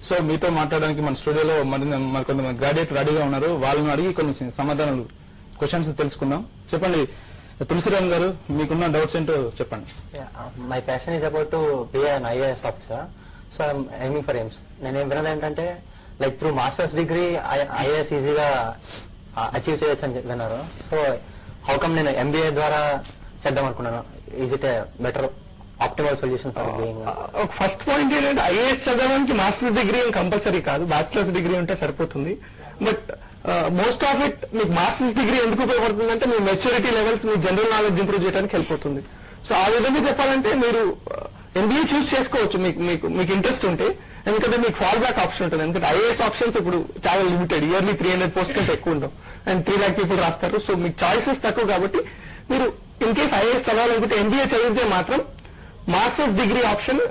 So మీతో మాట్లాడడానికి మన స్టూడియోలో మరి కొంతమంది గ్రాడ్యుయేట్ రెడీగా ఉన్నారు. వాళ్ళని అడిగి కొన్ని సమాధానాలు క్వశ్చన్స్ తెలుసుకుందాం. చెప్పండి తులసిరామ్ గారు, మీకున్న డౌట్స్ ఏంటో చెప్పండి. My passion is about to be an IAS officer. So I'm aiming for AIIMS. నేను ఏం విన్నది ఏంటంటే like through masters degree IAS ఈజీగా అచీవ్ చేయొచ్చు అని విన్నారు. సో హౌ కమ్ నేను ఎంబీఏ ద్వారా చేద్దాం అనుకున్నాను. Is it A better optimal solution for being? First point ఏంటంటే ఐఏఎస్ చదవడానికి మాస్టర్స్ డిగ్రీ కంపల్సరీ కాదు, బ్యాచిలర్స్ డిగ్రీ ఉంటే సరిపోతుంది. బట్ మోస్ట్ ఆఫ్ ఇట్ మీకు మాస్టర్స్ డిగ్రీ ఎందుకు ఉపయోగపడుతుందంటే మీ మెచ్యూరిటీ లెవెల్స్, మీ జనరల్ నాలెడ్జ్ ఇంప్రూవ్ చేయడానికి హెల్ప్ అవుతుంది. సో ఆ విధంగా చెప్పాలంటే మీరు ఎంబీఏ చూస్ చేసుకోవచ్చు మీకు ఇంట్రెస్ట్ ఉంటే, ఎందుకంటే మీకు ఫాల్ బ్యాక్ ఆప్షన్ ఉంటుంది. ఎందుకంటే ఐఏఎస్ ఆప్షన్స్ ఇప్పుడు చాలా లిమిటెడ్, ఇయర్లీ 300 పోస్ట్ కంటే ఎక్కువ ఉండవు అండ్ 3 lakh పీపుల్ రాస్తారు. సో మీకు చాయిసెస్ తక్కువ కాబట్టి మీరు ఇన్ కేస్ ఐఏఎస్ చదవాలనుకుంటే ఎంబీఏ చదివితే మాత్రం masters degree option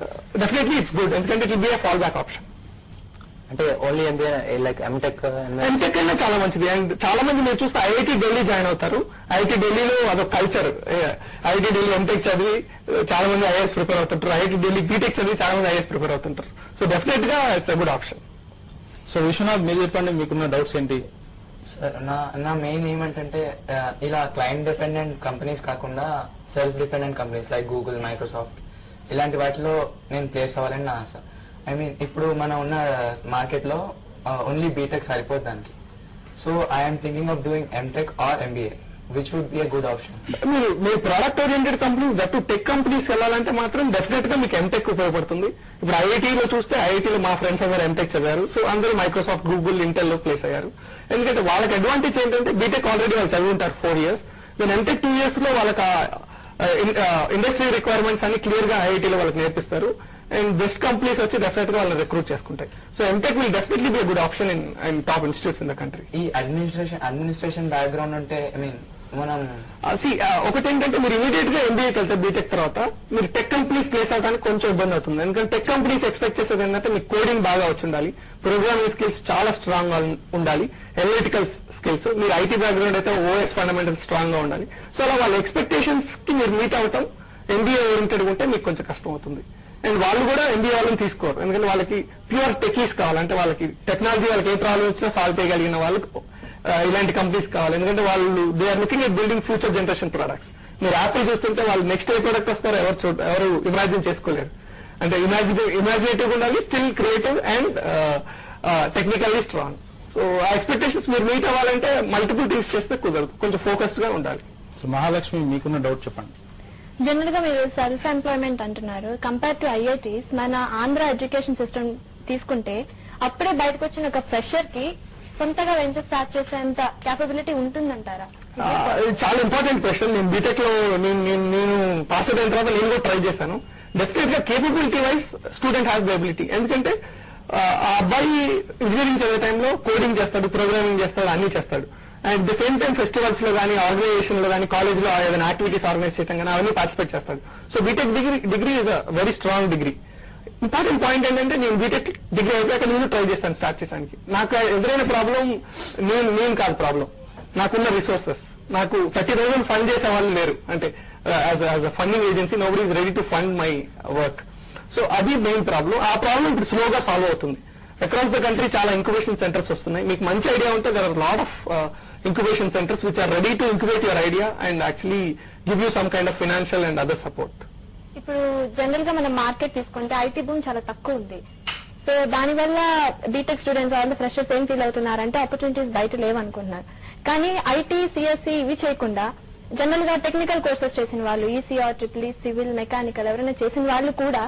definitely it's good, ఎందుకంటే it will be a fall back option. అంటే ఓన్లీ ఎంబీఏ లైక్ ఎంటెక్ అయినా చాలా మంచిది. అండ్ చాలా మంది మీరు చూస్తే ఐఐటి ఢిల్లీ జాయిన్ అవుతారు. ఐఐటి ఢిల్లీలో అదొక కల్చర్. ఐఐటి ఢిల్లీ ఎంటెక్ చదివి చాలా మంది ఐఏఎస్ ప్రిపేర్ అవుతుంటారు. ఐఐటి ఢిల్లీ బీటెక్ చదివి చాలా మంది ఐఏఎస్ ప్రిపేర్ అవుతుంటారు. సో డెఫినెట్ గా it's a good option. So Vishwanath, మీరు చెప్పండి మీకున్న డౌట్స్ ఏంటి? సార్ నా మెయిన్ ఏమంటే ఇలా క్లయింట్ డిపెండెంట్ కంపెనీస్ కాకుండా self dependent companies like Google, Microsoft ఇలాంటి వాటిలో నేను ప్లేస్ అవ్వాలని నా ఆశ. ఐ మీన్ ఇప్పుడు మనం ఉన్న మార్కెట్ లో ఓన్లీ బీటెక్ సరిపోద్ది దానికి. So I'm thinking of doing MTech or MBA, which would be a good option. మీరు product oriented companies, that tech companies వెళ్ళాలంటే మాత్రం డెఫినెట్ గా మీకు ఎంటెక్ ఉపయోగపడుతుంది. ఇప్పుడు ఐఐటీలో చూస్తే ఐఐటీలో మా ఫ్రెండ్స్ అందరూ ఎంటెక్ చదివారు. సో అందరూ మైక్రోసాఫ్ట్, గూగుల్, ఇంటెల్ లో ప్లేస్ అయ్యారు. ఎందుకంటే వాళ్ళకి అడ్వాంటేజ్ ఏంటంటే బీటెక్ ఆల్రెడీ వాళ్ళు చదివి ఉంటారు 4 years. నేను ఎంటెక్ 2 years లో వాళ్ళకి ఇండస్ట్రీ రిక్వైర్మెంట్స్ అన్ని క్లియర్ గా ఐఐటీలో వాళ్ళకి నేర్పిస్తారు. అండ్ బెస్ట్ కంపెనీస్ వచ్చి డెఫినెట్ గా వాళ్ళని రిక్రూట్ చేసుకుంటాయి. So MTech will definitely be good option in top institutes in the country. ఈ అడ్మినిస్ట్రేషన్ బ్యాక్గ్రౌండ్ ఉంటే ఐ మీన్ మనం ఒకటి ఏంటంటే మీరు ఇమీడియట్ గా ఎంబీఏకి వెళ్తే బీటెక్ తర్వాత మీరు టెక్ కంపెనీస్ ప్లేస్ అవడానికి కొంచెం ఇబ్బంది అవుతుంది. ఎందుకంటే టెక్ కంపెనీస్ ఎక్స్పెక్ట్ చేసేది ఏంటంటే మీకు కోడింగ్ బాగా వచ్చి ఉండాలి, ప్రోగ్రామింగ్ స్కిల్స్ చాలా స్ట్రాంగ్ గా ఉండాలి, ఎనలిటికల్ స్కిల్స్. మీరు ఐటీ బ్యాక్గ్రౌండ్ అయితే ఓఎస్ ఫండమెంటల్ స్ట్రాంగ్ గా ఉండాలి. సో అలా వాళ్ళ ఎక్స్పెక్టేషన్స్ కి మీరు మీట్ అవటం ఎంబీఏ ఓరియంటెడ్ ఉంటే మీకు కొంచెం కష్టం అవుతుంది. అండ్ వాళ్ళు కూడా ఎంబీఏ వాళ్ళని తీసుకోరు, ఎందుకంటే వాళ్ళకి ప్యూర్ టెకీస్ కావాలంటే వాళ్ళకి టెక్నాలజీ, వాళ్ళకి ఏ ప్రాబ్లం వచ్చినా సాల్వ్ చేయగలిగిన వాళ్ళకి ఇలాంటి కంపెనీస్ కావాలి. ఎందుకంటే వాళ్ళు they are looking at building future generation products. మీరు యాపిల్ చూస్తుంటే వాళ్ళు నెక్స్ట్ ఏ ప్రొడక్ట్ వస్తారో ఎవరు ఇమాజిన్ చేసుకోలేరు. అంటే ఇమాజినేటివ్ ఉండాలి, still creative and technically strong. So ఆ ఎక్స్పెక్టేషన్స్ మీరు మీట్ అవ్వాలంటే మల్టిపుల్ టీమ్స్ చేస్తే కుదరదు, కొంచెం ఫోకస్డ్ గా ఉండాలి. సో మహాలక్ష్మి, మీకున్న డౌట్ చెప్పండి. జనరల్ గా మీరు సెల్ఫ్ ఎంప్లాయ్మెంట్ అంటున్నారు. కంపేర్ టు ఐఐటీస్ మన ఆంధ్ర ఎడ్యుకేషన్ సిస్టమ్ తీసుకుంటే అప్పుడే బయటకు వచ్చిన ఒక ఫ్రెషర్ కి సొంతగా వెంచర్ స్టార్ట్ చేసేంత క్యాపబిలిటీ ఉంటుందంటారా? చాలా ఇంపార్టెంట్ క్వశ్చన్. నేను బీటెక్ లో నేను పాస్ అయిన తర్వాత నేను కూడా ట్రై చేశాను. డెఫినెట్ గా capability wise student has the ability. ఎందుకంటే ఆ అబ్బాయి ఇంజనీరింగ్ చదివే టైంలో కోడింగ్ చేస్తాడు, ప్రోగ్రామింగ్ చేస్తాడు, అన్ని చేస్తాడు. And the same time festivals లో కానీ, ఆర్గనైజేషన్ లో కానీ, కాలేజ్ లో ఏదైనా యాక్టివిటీస్ ఆర్గనైజ్ చేయడం కానీ అవన్నీ పార్టిసిపేట్ చేస్తాడు. So BTech degree is a very strong degree. Important point ఏంటంటే నేను బీటెక్ డిగ్రీ అయిపోయాక నేను ట్రై చేస్తాను స్టార్ట్ చేయడానికి. నాకు ఎదురైన ప్రాబ్లం నేను కాదు ప్రాబ్లం, నాకున్న రిసోర్సెస్. నాకు 30,000 ఫండ్ చేసే వాళ్ళు లేరు. అంటే as a funding agency nobody is ready to fund my work. So అది మెయిన్ ప్రాబ్లం. ఆ ప్రాబ్లం ఇప్పుడు స్లోగా సాల్వ్ అవుతుంది. అక్రాస్ ద కంట్రీ చాలా ఇంక్యుబేషన్ సెంటర్స్ వస్తున్నాయి. మీకు మంచి ఐడియా ఉంటే there are lot of incubation centers which are ready to incubate your idea and actually give you some kind of financial and other support. ఇప్పుడు general గా మనం market తీసుకుంటే IT boom చాలా తక్కువ ఉంది. సో దానివల్ల బీటెక్ స్టూడెంట్స్ వాళ్ళు freshers ఏం ఫీల్ అవుతున్నారంటే ఆపర్చునిటీస్ బయట లేవనుకుంటున్నారు. కానీ ఐటీ, సిఎస్సి ఇవి చేయకుండా జనరల్ గా టెక్నికల్ కోర్సెస్ చేసిన వాళ్ళు, ECR, triple E, civil, mechanical ఎవరైనా చేసిన వాళ్ళు కూడా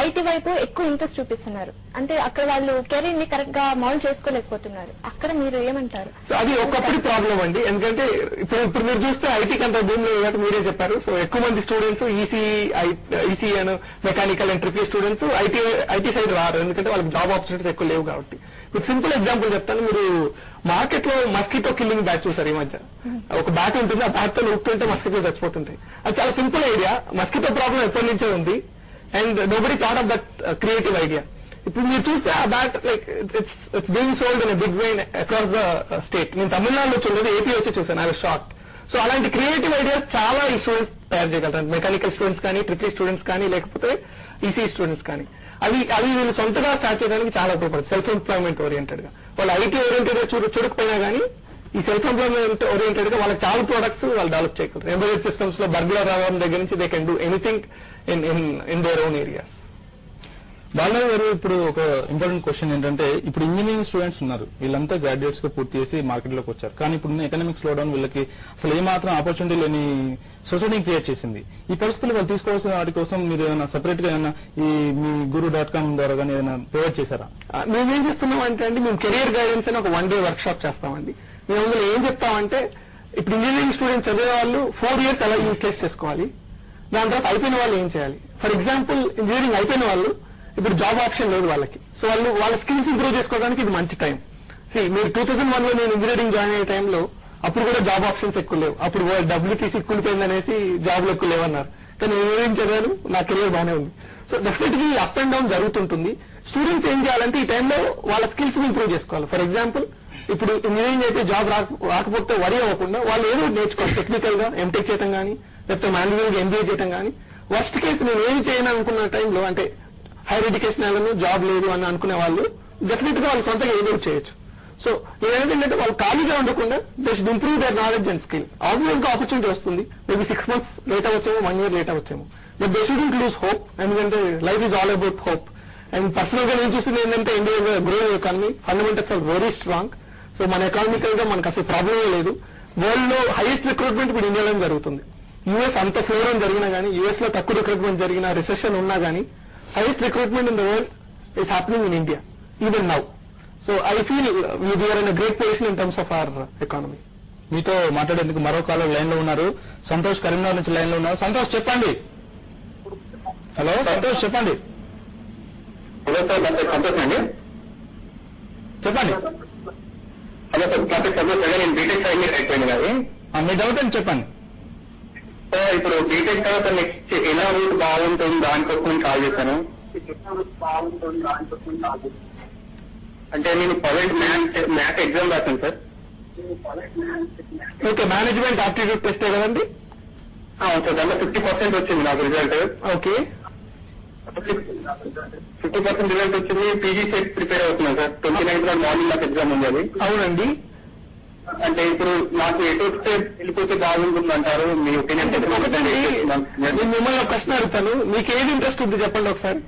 ఐటీ వైపు ఎక్కువ ఇంట్రెస్ట్ చూపిస్తున్నారు. అంటే అక్కడ వాళ్ళు కెరీర్ ని కరెక్ట్ గా మౌల్డ్ చేసుకోలేకపోతున్నారు. అక్కడ మీరు ఏమంటారు? అది ఒకప్పుడు ప్రాబ్లం అండి. ఎందుకంటే ఇప్పుడు మీరు చూస్తే ఐటీకి అంత భూమి లేదు, మీరే చెప్పారు. సో ఎక్కువ మంది students EC and mechanical and triple students IT side రారు, ఎందుకంటే వాళ్ళకి జాబ్ ఆపర్చునిటీస్ ఎక్కువ లేవు కాబట్టి. మీకు సింపుల్ ఎగ్జాంపుల్ చెప్తాను. మీరు మార్కెట్ లో మస్కిటో కిల్లింగ్ బ్యాట్ చూసారు ఈ మధ్య. ఒక బ్యాట్ ఉంటుంది, ఆ బ్యాట్ తో ఊపుతుంటే మస్కిటో చచ్చిపోతుంటాయి. అది చాలా సింపుల్ ఐడియా. మస్కిటో ప్రాబ్లం ఎప్పటి నుంచో ఉంది and nobody thought of that creative idea. ఇప్పుడు మీరు చూస్తే ఆ bat like it's being sold in big way across the state. నేను తమిళనాడులో చూడలేదు, ఏపీ వచ్చి చూసాను. I was shocked. సో అలాంటి క్రియేటివ్ ఐడియాస్ చాలా ఈ స్టూడెంట్స్ తయారు చేయగలుగుతారు. మెకానికల్ స్టూడెంట్స్ కానీ, ట్రిపుల్ స్టూడెంట్స్ కానీ, లేకపోతే ఈసీ స్టూడెంట్స్ కానీ. అవి వీళ్ళు సొంతగా స్టార్ట్ చేయడానికి చాలా ఉపయోగపడుతుంది. సెల్ఫ్ ఎంప్లాయ్మెంట్ ఓరియంటెడ్ గా వాళ్ళు ఐటీ ఓరియంటెడ్ గా చూడకపోయినా కానీ ఈ సెల్ఫ్ ఎంప్లాయ్మెంట్ ఓరియంటెడ్ గా వాళ్ళకి చాలా ప్రొడక్ట్స్ వాళ్ళు డెవలప్ చేయగలరు. ఎంబెడెడ్ సిస్టమ్స్ లో బర్గ్లర్ రావడం దగ్గర నుంచి they can do anything in their own areas. Balarao గారు, ఇప్పుడు ఒక ఇంపార్టెంట్ క్వశ్చన్ ఏంటంటే, ఇప్పుడు ఇంజనీరింగ్ స్టూడెంట్స్ ఉన్నారు, వీళ్ళంతా గ్రాడ్యుయేట్స్ గా పూర్తి చేసి మార్కెట్ లోకి వచ్చారు. కానీ ఇప్పుడు ఎకనామిక్ స్లో డౌన్ వీళ్ళకి అసలు ఏమాత్రం ఆపర్చునిటీ లేని సొసైటీని క్రియేట్ చేసింది. ఈ పరిస్థితులు వాళ్ళు తీసుకోవాల్సిన వాటి కోసం మీరు ఏమైనా సెపరేట్ గా ఏమైనా ఈ మీ guru.com ద్వారా కానీ ఏమైనా ప్రొవైడ్ చేశారా? మేమేం చేస్తున్నాం అంటే అండి, మేము కెరియర్ గైడెన్స్ అని ఒక 1 day వర్క్ షాప్ చేస్తామండి. మేము అందులో ఏం చెప్తామంటే, ఇప్పుడు ఇంజనీరింగ్ స్టూడెంట్స్ చదివే వాళ్ళు 4 years ఎలా యూటిలైజ్ చేసుకోవాలి, దాని తర్వాత అయిపోయిన వాళ్ళు ఏం చేయాలి. ఫర్ ఎగ్జాంపుల్ ఇంజనీరింగ్ అయిపోయిన వాళ్ళు ఇప్పుడు జాబ్ ఆప్షన్ లేదు వాళ్ళకి, సో వాళ్ళ స్కిల్స్ ఇంప్రూవ్ చేసుకోవడానికి ఇది మంచి టైం. మీరు 2001 లో నేను ఇంజనీరింగ్ జాయిన్ అయ్యే టైంలో అప్పుడు కూడా జాబ్ ఆప్షన్స్ ఎక్కువ లేవు. అప్పుడు WTC ఎక్కువైపోయింది అనేసి జాబ్లు ఎక్కువ లేవన్నారు. కానీ ఇంజనీరింగ్ చదివాను, నా కెరియర్ బాగానే ఉంది. So definitely up and down జరుగుతుంటుంది. స్టూడెంట్స్ ఏం చేయాలంటే ఈ టైంలో వాళ్ళ స్కిల్స్ ఇంప్రూవ్ చేసుకోవాలి. ఫర్ ఎగ్జాంపుల్ ఇప్పుడు ఇంజనీరింగ్ అయితే జాబ్ రాకపోతే వరి అవ్వకుండా వాళ్ళు ఏదో నేర్చుకోవాలి. టెక్నికల్ గా ఎంటెక్ చేయడం కానీ, లేకపోతే మేనేజ్మెంట్ MBA చేయడం కానీ. వర్స్ట్ కేసు నేను ఏమి చేయను అనుకున్న టైంలో, అంటే హైయర్ ఎడ్యుకేషన్ వాళ్ళను జాబ్ లేదు అని అనుకునే వాళ్ళు డెఫినెట్ గా వాళ్ళు సొంతంగా ఏదో చేయొచ్చు. సో ఏంటంటే వాళ్ళు ఖాళీగా ఉండకుండా they should improve their knowledge and skill. Obvious గా ఆపర్చునిటీ వస్తుంది. మేబీ 6 months లేట్ అవ్వచ్చేమో, 1 year లేట్ అవ్వచ్చేమో, but they shouldn't lose hope. ఎందుకంటే life is all about hope. And personal గా నేను చూసింది ఏంటంటే, India growing economy, fundamentals are very strong. So మన ఎకానమికల్ గా మనకు అసలు ప్రాబ్లమే లేదు. వరల్డ్ లో హైయెస్ట్ రిక్రూట్మెంట్ ఇప్పుడు ఇండియాలో జరుగుతుంది. యూఎస్ అంత స్లో డౌన్ జరిగినా కానీ, యూఎస్ లో తక్కువ రిక్రూట్మెంట్ జరిగినా, రిసెషన్ ఉన్నా కానీ, highest recruitment in the world is happening in India, even now. So I feel we are in a great position in terms of our economy. మీతో మాట్లాడేందుకు మరో కాలర్ లైన్ లో ఉన్నారు. సంతోష్ కరీంనగర్ నుంచి లైన్ లో ఉన్నారు. సంతోష్ చెప్పండి. హలో సంతోష్ చెప్పండి. హలో సార్, నా పేరు సంతోష్ అండి. చెప్పండి. హలో సార్, నా పేరు సంతోష్ అండి. నేను బీటెక్ ఫైనల్ అయిపోయింది కానీ మీ డౌట్ అని చెప్పండి. సార్ ఇప్పుడు బీటెక్ తర్వాత నెక్స్ట్ ఎలా రూట్ బాగుంటుంది దానికోసం కాల్ చేశాను. అంటే నేను ప్రజెంట్ మ్యాథ్స్ ఎగ్జామ్ రాశాను sir. Okay, management aptitude test కదండి? అవును సార్, దాంట్లో 50% వచ్చింది నాకు రిజల్ట్. ఓకే, 50% రిజల్ట్ వచ్చింది. పీజీ సెట్ ప్రిపేర్ అవుతున్నాను సార్. 29th మార్నింగ్ నాకు ఎగ్జామ్ ఉంది అది. అవునండి. అంటే ఇప్పుడు నాకు ఎటు వస్తే వెళ్ళిపోతే బాగుంటుంది అంటారు, మీ ఒపీనియన్? ఒకటండి, నేను మిమ్మల్ని ఒక ప్రశ్న అడుగుతాను. మీకు ఏది ఇంట్రెస్ట్ ఉంది చెప్పండి ఒకసారి.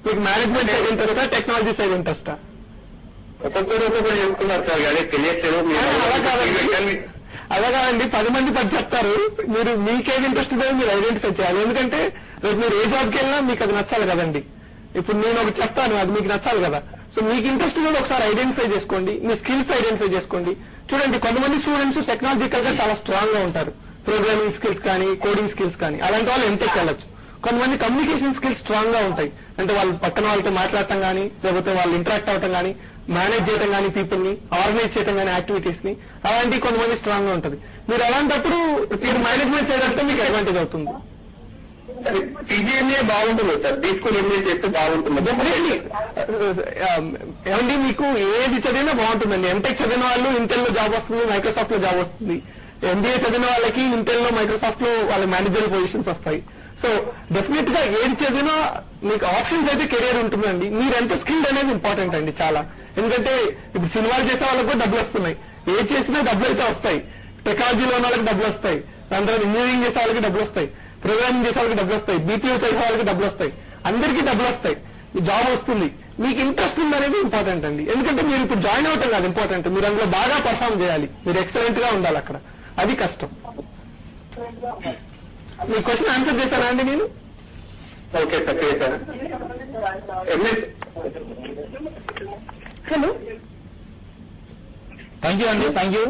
మీకు మేనేజ్మెంట్ సైడ్ ఇంట్రెస్టా, టెక్నాలజీ సైడ్ ఇంట్రెస్టా? ఒక్కొక్కరు చెప్తున్నారు సార్, అదే తెలియట్లేదు. అలా కాదండి, 10 మంది 10 చెప్తారు. మీరు మీకేది ఇంట్రెస్ట్ ఉందో మీరు ఐడెంటిఫై చేయాలి. ఎందుకంటే రేపు మీరు ఏ జాబ్కి వెళ్ళినా మీకు అది నచ్చాలి కదండి. ఇప్పుడు నేను ఒకటి చెప్తాను, అది మీకు నచ్చాలి కదా. సో మీకు ఇంట్రెస్ట్ ఉన్నది ఒకసారి ఐడెంటిఫై చేసుకోండి, మీ స్కిల్స్ ఐడెంటిఫై చేసుకోండి. చూడండి, కొంతమంది స్టూడెంట్స్ టెక్నాలజికల్ గా చాలా స్ట్రాంగ్ గా ఉంటారు, ప్రోగ్రామింగ్ స్కిల్స్ కానీ, కోడింగ్ స్కిల్స్ కానీ. అలాంటి వాళ్ళు ఎంటెక్ వెళ్ళొచ్చు. కొంతమంది కమ్యూనికేషన్ స్కిల్స్ స్ట్రాంగ్ గా ఉంటాయి, అంటే వాళ్ళు పక్కన వాళ్ళతో మాట్లాడటం కానీ, లేకపోతే వాళ్ళు ఇంటరాక్ట్ అవటం కానీ, మేనేజ్ చేయడం కానీ, పీపుల్ ని ఆర్గనైజ్ చేయడం కానీ, యాక్టివిటీస్ ని, అలాంటి కొంతమంది స్ట్రాంగ్ గా ఉంటుంది. మీరు అలాంటప్పుడు మీరు మేనేజ్మెంట్ సైడ్ అంటే మీకు అడ్వాంటేజ్ అవుతుంది. పీజీఎంఏ బాగుంటుంది సార్, తీసుకుని ఎంఏ చేస్తే బాగుంటుంది. ఏమండి, మీకు ఏది చదివినా బాగుంటుందండి. ఎంటెక్ చదివిన వాళ్ళు ఇంటెల్ లో జాబ్ వస్తుంది, మైక్రోసాఫ్ట్ లో జాబ్ వస్తుంది. MBA చదివిన వాళ్ళకి ఇంటెల్ లో, మైక్రోసాఫ్ట్ లో వాళ్ళ మేనేజర్ పొజిషన్స్ వస్తాయి. సో డెఫినెట్ గా ఏది చదివినా మీకు ఆప్షన్స్ అయితే కెరియర్ ఉంటుందండి. మీరు ఎంత స్కిల్డ్ అనేది ఇంపార్టెంట్ అండి చాలా. ఎందుకంటే ఇప్పుడు సినిమాలు చేసే వాళ్ళకి కూడా డబ్బులు వస్తున్నాయి, ఏది చేసినా డబ్బులు అయితే వస్తాయి. టెక్నాలజీలో ఉన్న వాళ్ళకి డబ్బులు వస్తాయి, దాని తర్వాత ఇంజనీరింగ్ చేసే వాళ్ళకి డబ్బులు వస్తాయి, ప్రోగ్రామింగ్ చేసే వాళ్ళకి డబ్బులు వస్తాయి, BPO చేసే వాళ్ళకి డబ్బులు వస్తాయి, అందరికీ డబ్బులు వస్తాయి, జాబ్ వస్తుంది. మీకు ఇంట్రెస్ట్ ఉందనేది ఇంపార్టెంట్ అండి. ఎందుకంటే మీరు ఇప్పుడు జాయిన్ అవటం కాదు ఇంపార్టెంట్, మీరు అందులో బాగా పర్ఫామ్ చేయాలి, మీరు ఎక్సలెంట్ గా ఉండాలి అక్కడ, అది కష్టం. మీ క్వశ్చన్ ఆన్సర్ చేశానా అండి నేను? ఓకే సార్, చేశాను. హలో, థ్యాంక్ యూ అండి, థ్యాంక్ యూ.